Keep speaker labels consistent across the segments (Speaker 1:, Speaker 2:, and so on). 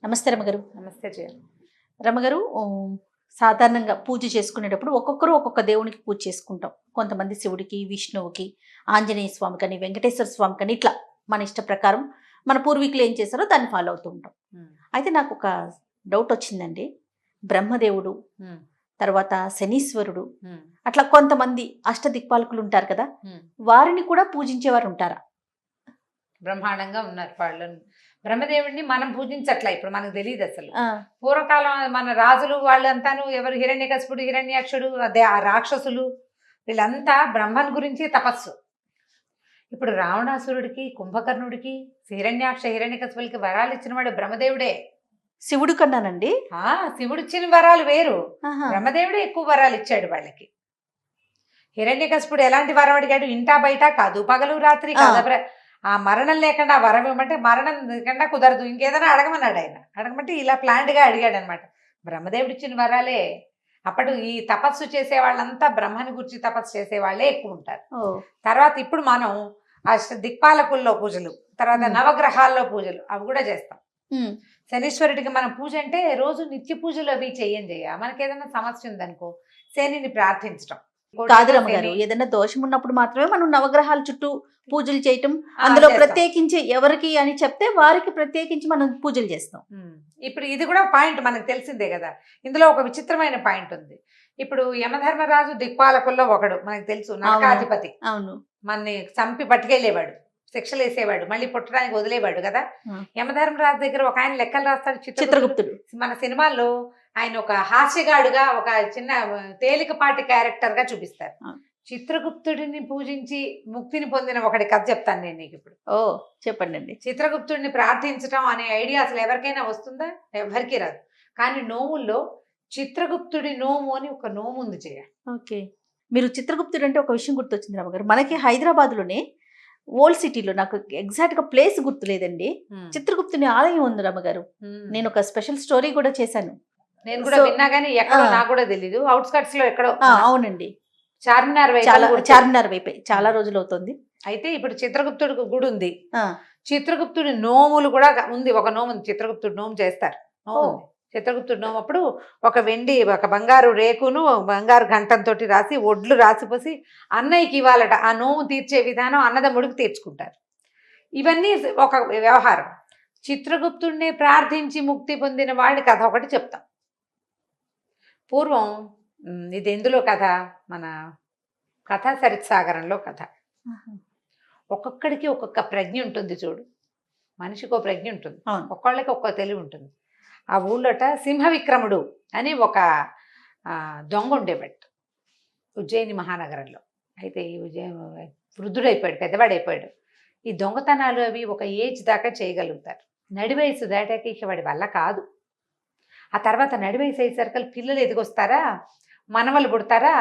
Speaker 1: నమస్తే రమగారు.
Speaker 2: నమస్తే జయ.
Speaker 1: రమగారు, సాధారణంగా పూజ చేసుకునేటప్పుడు ఒక్కొక్కరు ఒక్కొక్క దేవునికి పూజ చేసుకుంటాం. కొంతమంది శివుడికి, విష్ణువుకి, ఆంజనేయ స్వామికని, వెంకటేశ్వర స్వామికని ఇట్లా మన ఇష్ట ప్రకారం మన పూర్వీకులు ఏం చేశారో దాన్ని ఫాలో అవుతూ ఉంటాం. అయితే నాకు ఒక డౌట్ వచ్చిందండి. బ్రహ్మదేవుడు, తర్వాత శనీశ్వరుడు, అట్లా కొంతమంది అష్టదిక్పాలకులు ఉంటారు కదా, వారిని కూడా పూజించేవారు ఉంటారా?
Speaker 2: బ్రహ్మాండంగా ఉన్నారు వాళ్ళు. బ్రహ్మదేవుడిని మనం పూజించట్లా, ఇప్పుడు మనకు తెలియదు అసలు. పూర్వకాలం మన రాజులు వాళ్ళంతాను ఎవరు, హిరణ్యకశిపుడు, హిరణ్యాక్షుడు, అదే ఆ రాక్షసులు, వీళ్ళంతా బ్రహ్మన్ గురించి తపస్సు. ఇప్పుడు రావణాసురుడికి, కుంభకర్ణుడికి, హిరణ్యాక్ష హిరణ్యకశిపులకి వరాలు ఇచ్చిన వాడు బ్రహ్మదేవుడే.
Speaker 1: శివుడు కన్నానండి.
Speaker 2: శివుడు ఇచ్చిన వరాలు వేరు, బ్రహ్మదేవుడే ఎక్కువ వరాలు ఇచ్చాడు వాళ్ళకి. హిరణ్యకశిపుడు ఎలాంటి వరం అడిగాడు? ఇంటా బయట కాదు, పగలు రాత్రి కాదు, ఆ మరణం లేకుండా వరం ఇవ్వమంటే మరణం లేకుండా కుదరదు, ఇంకేదైనా అడగమన్నాడు ఆయన. అడగమంటే ఇలా ప్లాంట్గా అడిగాడు అనమాట. బ్రహ్మదేవుడు ఇచ్చిన వరాలే. అప్పుడు ఈ తపస్సు చేసే వాళ్ళంతా బ్రహ్మని గురించి తపస్సు చేసే వాళ్ళే ఎక్కువ ఉంటారు. తర్వాత ఇప్పుడు మనం దిక్పాలకుల్లో పూజలు, తర్వాత నవగ్రహాల్లో పూజలు అవి కూడా చేస్తాం. శనీశ్వరుడికి మనం పూజ అంటే రోజు నిత్య పూజలు అవి చెయ్యం. మనకి ఏదైనా సమస్య ఉందనుకో శనిని ప్రార్థించడం
Speaker 1: కాదు రమ్మగారు. ఏదైనా దోషం ఉన్నప్పుడు మాత్రమే మనం నవగ్రహాల చుట్టూ పూజలు చేయటం, అందులో ప్రత్యేకించి ఎవరికి అని చెప్తే వారికి ప్రత్యేకించి మనం పూజలు చేస్తాం.
Speaker 2: ఇప్పుడు ఇది కూడా పాయింట్ మనకు తెలిసిందే కదా. ఇందులో ఒక విచిత్రమైన పాయింట్ ఉంది. ఇప్పుడు యమధర్మరాజు దిక్పాలకుల్లో ఒకడు, మనకు తెలుసు, నరకాధిపతి.
Speaker 1: అవును,
Speaker 2: మనని చంపి పట్టుకెళ్ళేవాడు, శిక్షలు వేసేవాడు, మళ్ళీ పుట్టడానికి వదిలేవాడు కదా. యమధర్మరాజు దగ్గర ఒక ఆయన లెక్కలు రాస్తాడు,
Speaker 1: చిత్రగుప్తుడు.
Speaker 2: మన సినిమాల్లో ఆయన ఒక హాస్యగాడుగా, ఒక చిన్న తేలికపాటి క్యారెక్టర్ గా చూపిస్తారు. చిత్రగుప్తుడిని పూజించి ముక్తిని పొందిన ఒకటి కథ చెప్తాను నేను నీకు ఇప్పుడు.
Speaker 1: చెప్పండి.
Speaker 2: చిత్రగుప్తుడిని ప్రార్థించడం అనే ఐడియా అసలు ఎవరికైనా వస్తుందా? ఎవరికి రాదు. కానీ నోముల్లో చిత్రగుప్తుడి నోము అని ఒక నోము ఉంది చేయ.
Speaker 1: ఓకే, మీరు చిత్రగుప్తుడు అంటే ఒక విషయం గుర్తొచ్చింది రామగారు. మనకి హైదరాబాద్ లోనే ఓల్డ్ సిటీలో, నాకు ఎగ్జాక్ట్ గా ప్లేస్ గుర్తులేదండి, చిత్రగుప్తుని ఆలయం ఉంది రమ్మగారు. నేను ఒక స్పెషల్ స్టోరీ కూడా చేశాను.
Speaker 2: నేను కూడా విన్నా కానీ ఎక్కడో నాకు కూడా తెలీదు. అవుట్స్కట్స్ లో ఎక్కడో.
Speaker 1: అవునండి,
Speaker 2: చార్మినార్
Speaker 1: వైపే. చాలా రోజులు అవుతుంది.
Speaker 2: అయితే ఇప్పుడు చిత్రగుప్తుడి గుడి ఉంది. చిత్రగుప్తుడి నోములు కూడా ఉంది. ఒక నోము ఉంది, చిత్రగుప్తుడి నోము చేస్తారు. చిత్రగుప్తుడి నోము అప్పుడు ఒక బంగారు రేకును బంగారు గంటంతో రాసి ఒడ్లు రాసిపోసి అన్నయ్యకి ఇవ్వాలట. ఆ నోము తీర్చే విధానం అన్నదమ్ముడికి తీర్చుకుంటారు. ఇవన్నీ ఒక వ్యవహారం. చిత్రగుప్తుడిని ప్రార్థించి ముక్తి పొందిన వాడి కథ ఒకటి చెప్తాం. పూర్వం ఇది ఎందులో కథ, మన కథా సరిత్సాగరంలో కథ. ఒక్కొక్కడికి ఒక్కొక్క ప్రజ్ఞ ఉంటుంది చూడు, మనిషికి ఒక ప్రజ్ఞ ఉంటుంది, ఒక్కొక్కళ్ళకి ఒక్కొక్క తెలివి ఉంటుంది. ఆ ఊళ్ళోట సింహవిక్రముడు అని ఒక దొంగ ఉండేవాడు ఉజ్జయిని మహానగరంలో. అయితే ఈ వృద్ధుడైపోయాడు, పెద్దవాడైపోయాడు. ఈ దొంగతనాలు అవి ఒక ఏజ్ దాకా చేయగలుగుతారు. నడివయసు దాటాక ఇక వాడి వల్ల కాదు. ఆ తర్వాత నడివయసు అయ్యేసరికి పిల్లలు ఎదిగొస్తారా, మనవలు పుడతారా,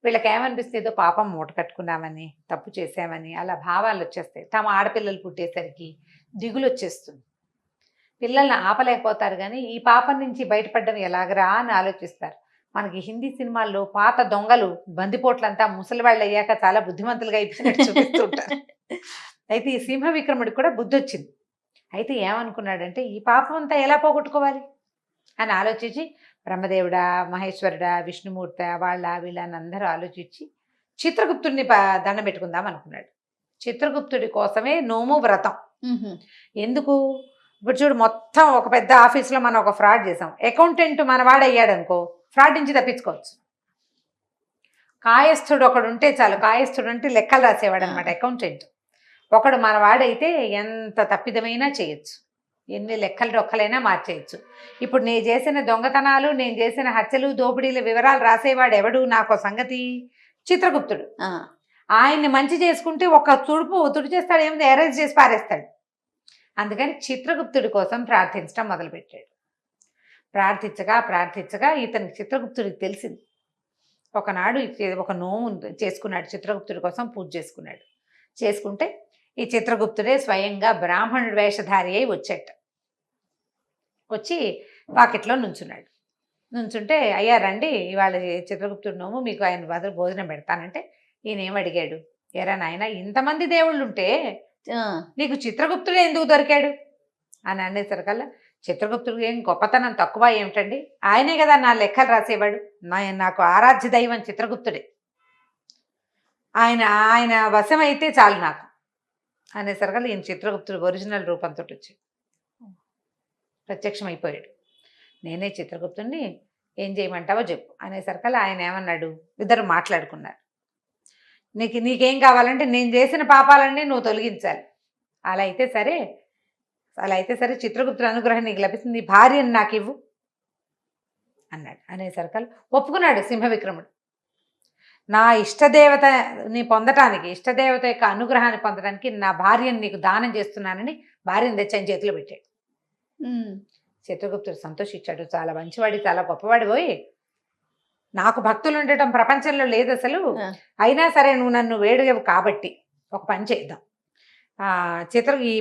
Speaker 2: వీళ్ళకి ఏమనిపిస్తుంది, ఏదో పాపం మూట కట్టుకున్నామని, తప్పు చేసామని అలా భావాలు వచ్చేస్తాయి. తమ ఆడపిల్లలు పుట్టేసరికి దిగులు వచ్చేస్తుంది. పిల్లల్ని ఆపలేకపోతారు, కానీ ఈ పాపం నుంచి బయటపడడం ఎలాగరా అని ఆలోచిస్తారు. మనకి హిందీ సినిమాల్లో పాత దొంగలు బందిపోట్లంతా ముసలి వాళ్ళు అయ్యాక చాలా బుద్ధిమంతులుగా అయిపోయినట్టు చూపిస్తుంటారు. అయితే ఈ సింహ విక్రముడికి కూడా బుద్ధి వచ్చింది. అయితే ఏమనుకున్నాడంటే ఈ పాపం అంతా ఎలా పోగొట్టుకోవాలి అని ఆలోచించి బ్రహ్మదేవుడా, మహేశ్వరుడా, విష్ణుమూర్తి వీళ్ళని అందరూ ఆలోచించి చిత్రగుప్తుడిని దండం పెట్టుకుందాం అనుకున్నాడు. చిత్రగుప్తుడి కోసమే నోము వ్రతం. ఎందుకు? ఇప్పుడు చూడు, మొత్తం ఒక పెద్ద ఆఫీస్లో మనం ఒక ఫ్రాడ్ చేసాం. అకౌంటెంట్ మనవాడు అయ్యాడు అనుకో, ఫ్రాడ్ నుంచి తప్పించుకోవచ్చు. కాయస్థుడు ఒకడు ఉంటే చాలు. కాయస్థుడు అంటే లెక్కలు రాసేవాడు అనమాట, అకౌంటెంట్. ఒకడు మనవాడైతే ఎంత తప్పిదమైనా చేయొచ్చు, ఎన్ని లెక్కలు రొక్కలైనా మార్చేయచ్చు. ఇప్పుడు నేను చేసిన దొంగతనాలు, నేను చేసిన హత్యలు, దోపిడీల వివరాలు రాసేవాడు ఎవడు? నాకు సంగతి చిత్రగుప్తుడు. ఆయన్ని మంచి చేసుకుంటే ఒక తుడి చేస్తాడు, ఏముంది, అరేంజ్ చేసి పారేస్తాడు. అందుకని చిత్రగుప్తుడి కోసం ప్రార్థించడం మొదలుపెట్టాడు. ప్రార్థించగా ఇతనికి చిత్రగుప్తుడికి తెలిసింది. ఒకనాడు ఒక నోము చేసుకున్నాడు, చిత్రగుప్తుడి కోసం పూజ చేసుకుంటే ఈ చిత్రగుప్తుడే స్వయంగా బ్రాహ్మణుడి వేషధారి అయి వచ్చి వాకిట్లో నుంచుంటే, అయ్యా రండి, ఇవాళ చిత్రగుప్తుడి నోము, మీకు ఆయన బదులు భోజనం పెడతానంటే ఈయన ఏమడిగాడు, ఎరా నాయన, ఇంతమంది దేవుళ్ళు ఉంటే నీకు చిత్రగుప్తుడే ఎందుకు దొరికాడు అని అనేసరికల్లా చిత్రగుప్తుడికి ఏం గొప్పతనం తక్కువ ఏమిటండి? ఆయనే కదా నా లెక్కలు రాసేవాడు. నాకు ఆరాధ్య దైవం చిత్రగుప్తుడే. ఆయన ఆయన వశం అయితే చాలు నాకు అనేసరికల్లా ఈయన చిత్రగుప్తుడు ఒరిజినల్ రూపంతో వచ్చి ప్రత్యక్షమైపోయాడు. నేనే చిత్రగుప్తుడిని, ఏం చేయమంటావో చెప్పు అనేసరికల్లా ఆయన ఏమన్నాడు, ఇద్దరు మాట్లాడుకున్నారు. నీకేం కావాలంటే నేను చేసిన పాపాలన్నీ నువ్వు తొలగించాలి. అలా అయితే సరే చిత్రగుప్తుడి అనుగ్రహం నీకు లభిస్తుంది, నీ భార్యను నాకు ఇవ్వు అన్నాడు. అనేసరికల్లా ఒప్పుకున్నాడు సింహవిక్రముడు. నా ఇష్టదేవతని పొందటానికి, ఇష్టదేవత యొక్క అనుగ్రహాన్ని పొందడానికి నా భార్యను నీకు దానం చేస్తున్నానని భార్యను తెచ్చి ఆయన చేతిలో పెట్టాడు. చిత్రగుప్తుడు సంతోషించాడు. చాలా మంచివాడి, చాలా గొప్పవాడి, పోయి నాకు భక్తులు ఉండటం ప్రపంచంలో లేదు అసలు, అయినా సరే నువ్వు నన్ను వేడుగవు కాబట్టి ఒక పని చేద్దాం.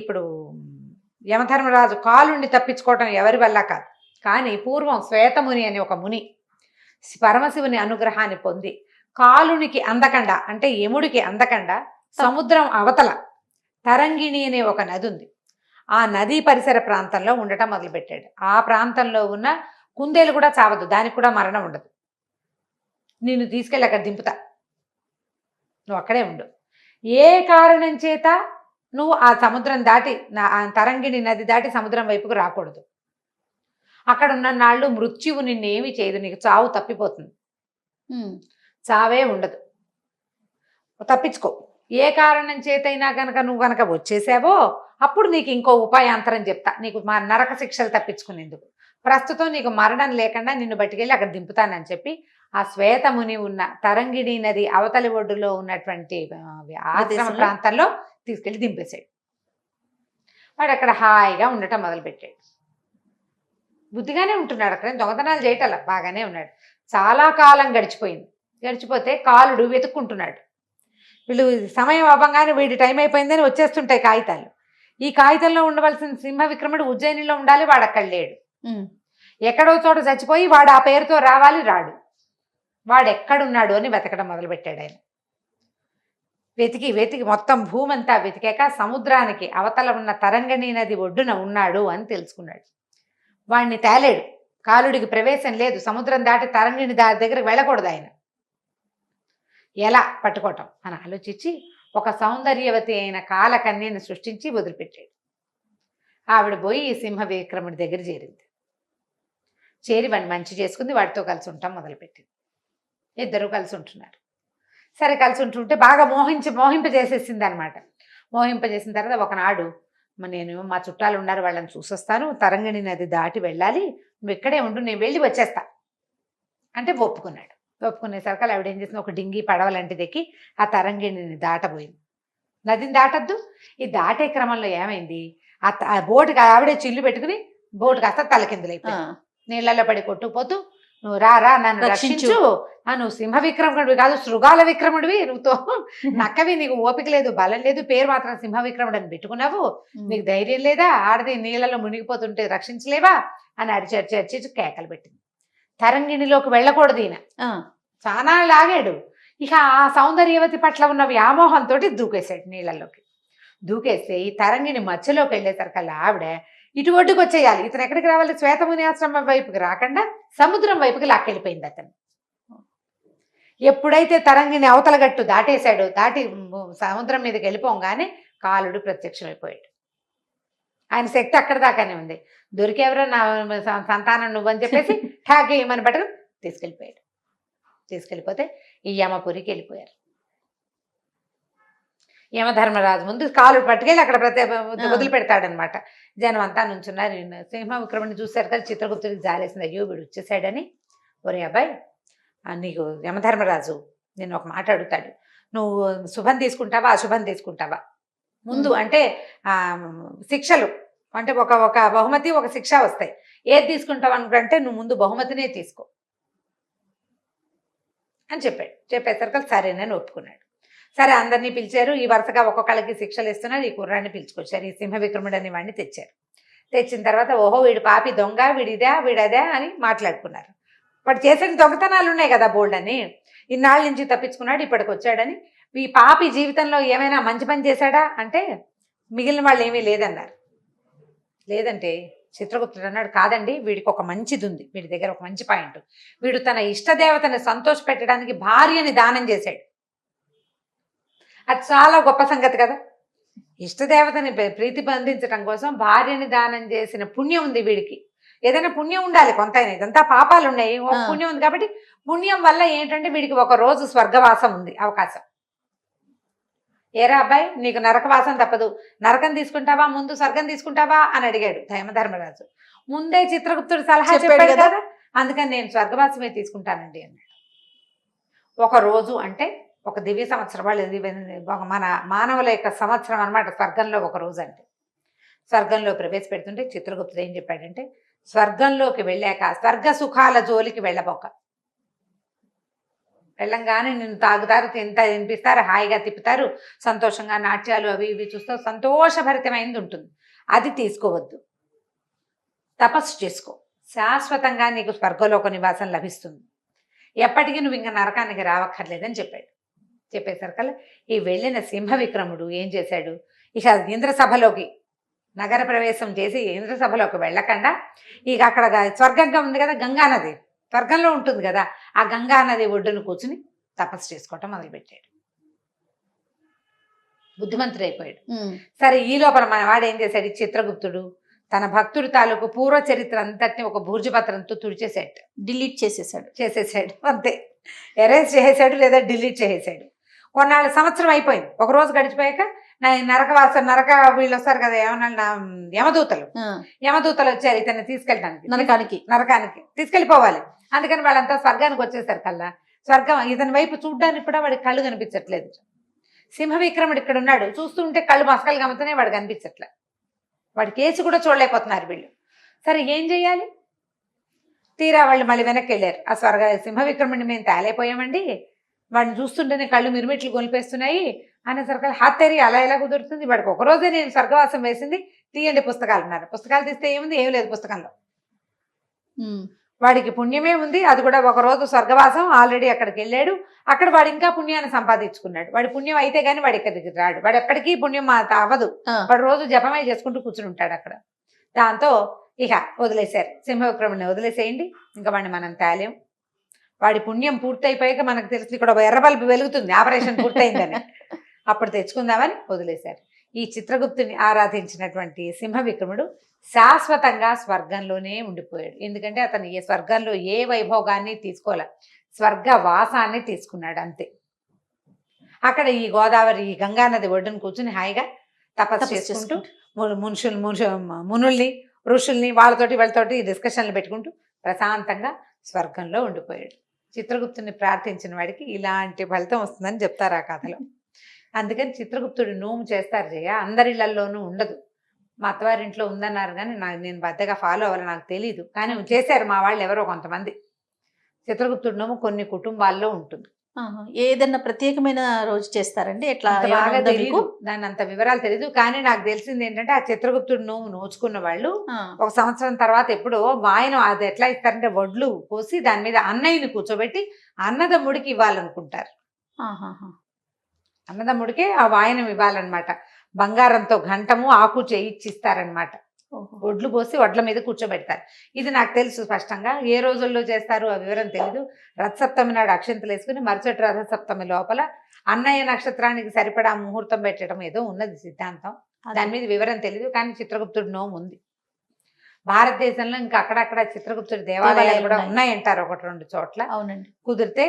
Speaker 2: ఇప్పుడు యమధర్మరాజు కాలుండి తప్పించుకోవటం ఎవరి వల్ల కాదు, కానీ పూర్వం శ్వేతముని అని ఒక ముని పరమశివుని అనుగ్రహాన్ని పొంది కాలునికి అందకుండా, అంటే యముడికి అందకుండా సముద్రం అవతల తరంగిణి అనే ఒక నది ఉంది. ఆ నదీ పరిసర ప్రాంతంలో ఉండటం మొదలుపెట్టాడు. ఆ ప్రాంతంలో ఉన్న కుందేలు కూడా చావదు, దానికి కూడా మరణం ఉండదు. నిన్ను తీసుకెళ్ళి అక్కడ దింపుతా, నువ్వు అక్కడే ఉండు. ఏ కారణం చేత నువ్వు ఆ సముద్రం దాటి, ఆ తరంగిణి నది దాటి సముద్రం వైపుకు రాకూడదు. అక్కడ ఉన్న నాళ్ళు మృత్యువు నిన్నేమి చేయదు, నీకు చావు తప్పిపోతుంది, చావే ఉండదు, తప్పించుకో. ఏ కారణం చేతైనా కనుక నువ్వు కనుక వచ్చేసావో అప్పుడు నీకు ఇంకో ఉపాయాంతరం చెప్తా, నీకు మా నరక శిక్షలు తప్పించుకునేందుకు. ప్రస్తుతం నీకు మరణం లేకుండా నిన్ను బయటికెళ్ళి అక్కడ దింపుతానని చెప్పి ఆ శ్వేతముని ఉన్న తరంగిణి నది అవతలి ఒడ్డులో ఉన్నటువంటి ఆశ్రమ ప్రాంతంలో తీసుకెళ్ళి దింపేశాడు. వాడు అక్కడ హాయిగా ఉండటం మొదలుపెట్టాడు. బుద్ధిగానే ఉంటున్నాడు, అక్కడ దొంగతనాలు చేయటం బాగానే ఉన్నాడు. చాలా కాలం గడిచిపోతే కాలుడు వెతుక్కుంటున్నాడు. వీళ్ళు సమయం అవ్వగానే వీడి టైం అయిపోయిందని వచ్చేస్తుంటాయి కాగితాలు. ఈ కాగితంలో ఉండవలసిన సింహవిక్రముడు ఉజ్జయినిలో ఉండాలి, వాడు అక్కడ లేడు. ఎక్కడో చోట చచ్చిపోయి వాడు ఆ పేరుతో రావాలి, రాడు. వాడు ఎక్కడున్నాడు అని వెతకడం మొదలుపెట్టాడు ఆయన. వెతికి మొత్తం భూమి అంతా వెతికాక సముద్రానికి అవతల ఉన్న తరంగిణి నది ఒడ్డున ఉన్నాడు అని తెలుసుకున్నాడు. వాడిని తేలేడు, కాలుడికి ప్రవేశం లేదు, సముద్రం దాటి తరంగిణి దగ్గరికి వెళ్ళకూడదు. ఆయన ఎలా పట్టుకోవటం అని ఆలోచించి ఒక సౌందర్యవతి అయిన కాలకన్యని సృష్టించి వదిలిపెట్టాడు. ఆవిడ పోయి ఈ సింహ విక్రముడి దగ్గర చేరి వాడిని మంచి చేసుకుంది, వాడితో కలిసి ఉంటాం మొదలుపెట్టింది. ఇద్దరు కలిసి ఉంటున్నారు. సరే కలిసి ఉంటుంటే బాగా మోహింపజేసేసింది అనమాట. మోహింపజేసిన తర్వాత ఒకనాడు, నేను మా చుట్టాలు ఉన్నారు, వాళ్ళని చూసొస్తాను, తరంగిణి నది దాటి వెళ్ళాలి, నువ్వు ఇక్కడే ఉండు, నేను వెళ్ళి వచ్చేస్తా అంటే ఒప్పుకున్నాడు. ఒప్పుకునేసరికి ఆవిడ ఏం చేసింది, ఒక డింగి పడవలాంటిది ఎక్కి ఆ తరంగిణిని దాటబోయింది. నదిని దాటద్దు. ఈ దాటే క్రమంలో ఏమైంది, ఆ బోటుకి ఆవిడే చిల్లు పెట్టుకుని బోటు కాస్త తలకిందులైపోయింది. నీళ్లలో పడి కొట్టుకుపోతూ, నువ్వు రా నన్ను రక్షించు, నువ్వు సింహ విక్రముడివి కాదు, శృగాల విక్రముడివి, నువ్వుతో నక్కవి, నీకు ఓపిక లేదు, బలం లేదు, పేరు మాత్రం సింహ విక్రముడు అని పెట్టుకున్నావు, నీకు ధైర్యం లేదా, ఆడది నీళ్ళలో మునిగిపోతుంటే రక్షించలేవా అని అరిచి కేకలు పెట్టింది. తరంగిణిలోకి వెళ్ళకూడదు ఈయన, చాలా లాగాడు. ఇక ఆ సౌందర్యవతి పట్ల ఉన్న వ్యామోహంతో దూకేశాడు నీళ్ళల్లోకి. దూకేస్తే ఈ తరంగిణి మధ్యలోకి వెళ్ళేసరికల్లా ఆవిడ ఇటు ఒడ్డుకు వచ్చేయాలి, ఇతను ఎక్కడికి రావాలి, శ్వేతముని ఆశ్రమం వైపుకి రాకుండా సముద్రం వైపుకి లాక్కెళ్ళిపోయింది అతను. ఎప్పుడైతే తరంగిణి అవతల గట్టు దాటేశాడు, దాటి సముద్రం మీదకి వెళ్ళిపోగానే కాలుడు ప్రత్యక్షమైపోయాడు. ఆయన శక్తి అక్కడ దాకానే ఉంది. దొరికేవరో నా సంతానం నువ్వని చెప్పేసి ఠాకి ఏమని పట్టుకుని తీసుకెళ్ళిపోయాడు. తీసుకెళ్ళిపోతే ఈ యమపురికి వెళ్ళిపోయారు. యమధర్మరాజు ముందు కాలు పట్టుకెళ్ళి అక్కడ వదిలిపెడతాడనమాట. జనం అంతా నుంచున్నారు. సింహ విక్రముని చూశారు కదా, చిత్రగుప్తుడికి జాలేసింది, అయ్యో వీడు వచ్చేసాడని. ఒరే అబ్బాయి, నీకు యమధర్మరాజు నేను ఒక మాట అడుగుతాడు, నువ్వు శుభం తీసుకుంటావా అశుభం తీసుకుంటావా? ముందు అంటే శిక్షలు అంటే ఒక బహుమతి ఒక శిక్ష వస్తాయి, ఏది తీసుకుంటావు అనుకుంటే నువ్వు ముందు బహుమతినే తీసుకో అని చెప్పాడు. చెప్పేసరికి సరేనని ఒప్పుకున్నాడు. సరే అందరినీ పిలిచారు. ఈ వరుసగా ఒక్కొక్కళ్ళకి శిక్షలు ఇస్తున్నారు. ఈ కుర్రాన్ని పిలుచుకొచ్చారు. ఈ సింహ విక్రముడు అనే వాడిని తెచ్చారు. తెచ్చిన తర్వాత ఓహో వీడు పాపి దొంగ, వీడదే అని మాట్లాడుకున్నారు. వాడు చేసిన దొంగతనాలు ఉన్నాయి కదా బోల్డ్ అని, ఇన్నాళ్ళ నుంచి తప్పించుకున్నాడు, ఇప్పటికి వచ్చాడని. ఈ పాపి జీవితంలో ఏమైనా మంచి పని చేశాడా అంటే మిగిలిన వాళ్ళు ఏమీ లేదన్నారు. లేదంటే చిత్రగుప్తుడు అన్నాడు, కాదండి, వీడికి ఒక మంచిది ఉంది, వీడి దగ్గర ఒక మంచి పాయింట్. వీడు తన ఇష్టదేవతని సంతోష పెట్టడానికి భార్యని దానం చేశాడు. అది చాలా గొప్ప సంగతి కదా. ఇష్టదేవతని ప్రీతి బంధించడం కోసం భార్యని దానం చేసిన పుణ్యం ఉంది వీడికి. ఏదైనా పుణ్యం ఉండాలి కొంతైనా, ఇదంతా పాపాలు ఉన్నాయి, ఒక పుణ్యం ఉంది కాబట్టి పుణ్యం వల్ల ఏంటంటే వీడికి ఒక రోజు స్వర్గవాసం ఉంది అవకాశం. ఏరా అబ్బాయి, నీకు నరకవాసం తప్పదు, నరకం తీసుకుంటావా ముందు స్వర్గం తీసుకుంటావా అని అడిగాడు యమధర్మరాజు. ముందే చిత్రగుప్తుడు సలహా చెప్పాడు కదా, అందుకని నేను స్వర్గవాసమే తీసుకుంటానండి అన్నాడు. ఒక రోజు అంటే ఒక దివ్య సంవత్సరం, వాళ్ళు మన మానవుల యొక్క సంవత్సరం అనమాట స్వర్గంలో ఒక రోజు అంటే. స్వర్గంలో ప్రవేశపెడుతుంటే చిత్రగుప్తుడు ఏం చెప్పాడంటే, స్వర్గంలోకి వెళ్ళాక స్వర్గ సుఖాల జోలికి వెళ్ళబోక, వెళ్ళంగానే నిన్ను తాగుతారు, తినిపిస్తారు, హాయిగా తిప్పుతారు, సంతోషంగా నాట్యాలు అవి ఇవి చూస్తావు, సంతోషభరితమైనది ఉంటుంది, అది తీసుకోవద్దు. తపస్సు చేసుకో, శాశ్వతంగా నీకు స్వర్గలోక నివాసం లభిస్తుంది, ఎప్పటికీ నువ్వు ఇంకా నరకానికి రావక్కర్లేదని చెప్పాడు. చెప్పేసరికల్లా ఈ వెళ్ళిన సింహ విక్రముడు ఏం చేశాడు, ఇక ఇంద్రసభలోకి నగర ప్రవేశం చేసి ఇంద్రసభలోకి వెళ్ళకుండా ఇక అక్కడ స్వర్గంగా ఉంది కదా గంగా నది, స్వర్గంలో ఉంటుంది కదా, ఆ గంగా నది ఒడ్డును కూర్చుని తపస్సు చేసుకోవటం మొదలుపెట్టాడు. బుద్ధిమంతుడైపోయాడు. సరే, ఈ లోపల మన వాడు ఏం చేశాడు, చిత్రగుప్తుడు తన భక్తుడి తాలూకు పూర్వ చరిత్ర అంతటిని ఒక భూర్జపత్రంతో తుడిచేసాడు,
Speaker 1: డిలీట్ చేసేసాడు.
Speaker 2: అంతే, ఎరేజ్ చేసేసాడు లేదా డిలీట్ చేసేసాడు. కొన్నాళ్ళు సంవత్సరం అయిపోయింది, ఒక రోజు గడిచిపోయాక నరక వీళ్ళు వస్తారు కదా, ఏమన్నా యమదూతలు వచ్చారు ఇతన్ని తీసుకెళ్ళడానికి, నరకానికి తీసుకెళ్ళిపోవాలి. అందుకని వాళ్ళంతా స్వర్గానికి వచ్చేసారు కల్లా. స్వర్గం ఇతని వైపు చూడ్డానికి కూడా వాడికి కళ్ళు కనిపించట్లేదు. సింహ విక్రముడు ఇక్కడ ఉన్నాడు, చూస్తుంటే కళ్ళు మసకలు గమ్ముతున్నాయి, వాడు కనిపించట్లే, వాడి కేసు కూడా చూడలేకపోతున్నారు వీళ్ళు. సరే, ఏం చెయ్యాలి? తీరా వాళ్ళు మళ్ళీ వెనక్కి వెళ్ళారు. ఆ సింహ విక్రముడిని మేము తేలైపోయామండి, వాడిని చూస్తుంటేనే కళ్ళు మిరుమిట్లు గొలిపేస్తున్నాయి అనేసరికి హాత్తేరి అలా ఎలా కుదురుతుంది, వాడికి ఒకరోజే నేను స్వర్గవాసం వేసింది, తీయండి పుస్తకాలు అన్నారు. పుస్తకాలు తీస్తే ఏముంది, ఏం లేదు పుస్తకంలో. వాడికి పుణ్యమే ఉంది, అది కూడా ఒకరోజు స్వర్గవాసం, ఆల్రెడీ అక్కడికి వెళ్ళాడు, అక్కడ వాడు ఇంకా పుణ్యాన్ని సంపాదించుకున్నాడు. వాడి పుణ్యం అయితే కానీ వాడు ఇక్కడికి రాడు, వాడు ఎప్పటికీ పుణ్యం అవ్వదు, వాడు రోజు జపమే చేసుకుంటూ కూర్చుని ఉంటాడు అక్కడ. దాంతో ఇక వదిలేశారు, సింహవిక్రముడిని వదిలేసేయండి, ఇంకా వాడిని మనం తేలేం, వాడి పుణ్యం పూర్తయిపోయాక మనకు తెలిసి ఇక్కడ ఎర్ర బల్బు వెలుగుతుంది, ఆపరేషన్ పూర్తయిందని, అప్పుడు తెచ్చుకుందామని వదిలేశారు. ఈ చిత్రగుప్తుని ఆరాధించినటువంటి సింహ విక్రముడు శాశ్వతంగా స్వర్గంలోనే ఉండిపోయాడు. ఎందుకంటే అతను ఏ స్వర్గంలో ఏ వైభోగాన్ని తీసుకోలే, స్వర్గవాసాన్ని తీసుకున్నాడు అంతే. అక్కడ ఈ గోదావరి ఈ గంగానది ఒడ్డును కూర్చుని హాయిగా తపస్సు చేసుకుంటూ మునుల్ని ఋషుల్ని వీళ్ళతోటి డిస్కషన్లు పెట్టుకుంటూ ప్రశాంతంగా స్వర్గంలో ఉండిపోయాడు. చిత్రగుప్తుని ప్రార్థించిన వాడికి ఇలాంటి ఫలితం వస్తుందని చెప్తారు ఆ కథలో. అందుకని చిత్రగుప్తుడు నోము చేస్తారు జయ, అందరిళ్లలోనూ ఉండదు. మా అత్తవారింట్లో ఉందన్నారు కానీ నేను పెద్దగా ఫాలో అవ్వాలి, నాకు తెలీదు, కానీ చేశారు మా వాళ్ళు ఎవరో కొంతమంది. చిత్రగుప్తుడు నోము కొన్ని కుటుంబాల్లో ఉంటుంది.
Speaker 1: ఏదన్నా ప్రత్యేకమైన రోజు చేస్తారండి, ఎట్లా
Speaker 2: బాగా తెలియదు, దాని అంత వివరాలు తెలీదు, కానీ నాకు తెలిసింది ఏంటంటే ఆ చిత్రగుప్తుడు నోము నోచుకున్న వాళ్ళు ఒక సంవత్సరం తర్వాత ఎప్పుడో వాయనం, అది ఎట్లా ఇస్తారంటే వడ్లు కోసి దాని మీద అన్నయ్యని కూర్చోబెట్టి అన్నదమ్ముడికి ఇవ్వాలనుకుంటారు. అన్నదమ్ముడికే ఆ వాయనం ఇవ్వాలన్నమాట, బంగారంతో ఘంటము ఆకు చేయిచ్చిస్తారనమాట, వడ్లు పోసి వడ్ల మీద కూర్చోబెడతారు. ఇది నాకు తెలుసు స్పష్టంగా, ఏ రోజుల్లో చేస్తారు ఆ వివరం తెలీదు. రథసప్తమి నాడు అక్షంతలు వేసుకుని మరుసటి రథసప్తమి లోపల అన్నయ్య నక్షత్రానికి సరిపడా ముహూర్తం పెట్టడం ఏదో ఉన్నది సిద్ధాంతం, దాని మీద వివరం తెలీదు, కానీ చిత్రగుప్తుడి నోము ఉంది. భారతదేశంలో ఇంకా అక్కడక్కడ చిత్రగుప్తుడి దేవాలయాలు కూడా ఉన్నాయంటారు, 1-2 చోట్ల.
Speaker 1: అవునండి,
Speaker 2: కుదిరితే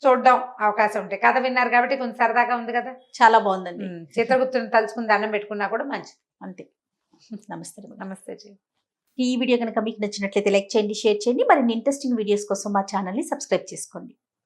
Speaker 2: చూడడం అవకాశం ఉంటాయి. కథ విన్నారు కాబట్టి కొంచెం సరదాగా ఉంది కదా,
Speaker 1: చాలా బాగుందండి.
Speaker 2: చిత్రగుప్తుని తలుచుకుని దండం పెట్టుకున్నా కూడా మంచిది.
Speaker 1: అంతే.
Speaker 2: నమస్తే జీ.
Speaker 1: ఈ వీడియో కనుక మీకు నచ్చినట్లయితే లైక్ చేయండి, షేర్ చేయండి. మరిన్ని ఇంట్రెస్టింగ్ వీడియోస్ కోసం మా ఛానల్ని సబ్స్క్రైబ్ చేసుకోండి.